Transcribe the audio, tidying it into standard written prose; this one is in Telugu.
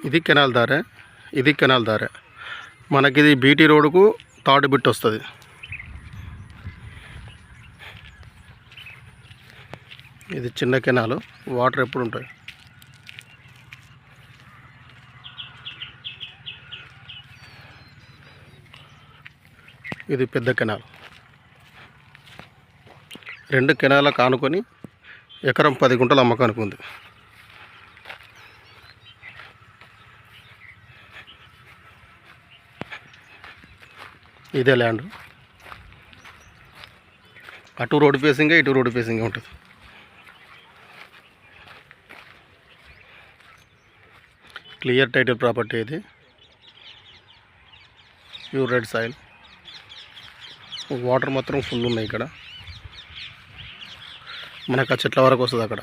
ఇది కెనాల్ దారే, ఇది కెనాల్ దారే. మనకి ఇది బీటీ రోడ్కు థర్డ్ బిట్ వస్తుంది. ఇది చిన్న కెనాలు, వాటర్ ఎప్పుడు ఉంటాయి. ఇది పెద్ద కెనాల్. 2 కెనాల కానుకొని ఎకరం 10 గుంటలు అమ్మకానికి ఉంది. ఇదే ల్యాండ్. అటు రోడ్ ఫేసింగే, ఇటు రోడ్ ఫేసింగే ఉంటుంది. Clear title property. ఇది ప్యూర్ రెడ్ సాయిల్. వాటర్ మాత్రం ఫుల్ ఉన్నాయి ఇక్కడ. మనకు ఆ చెట్ల వరకు వస్తుంది అక్కడ.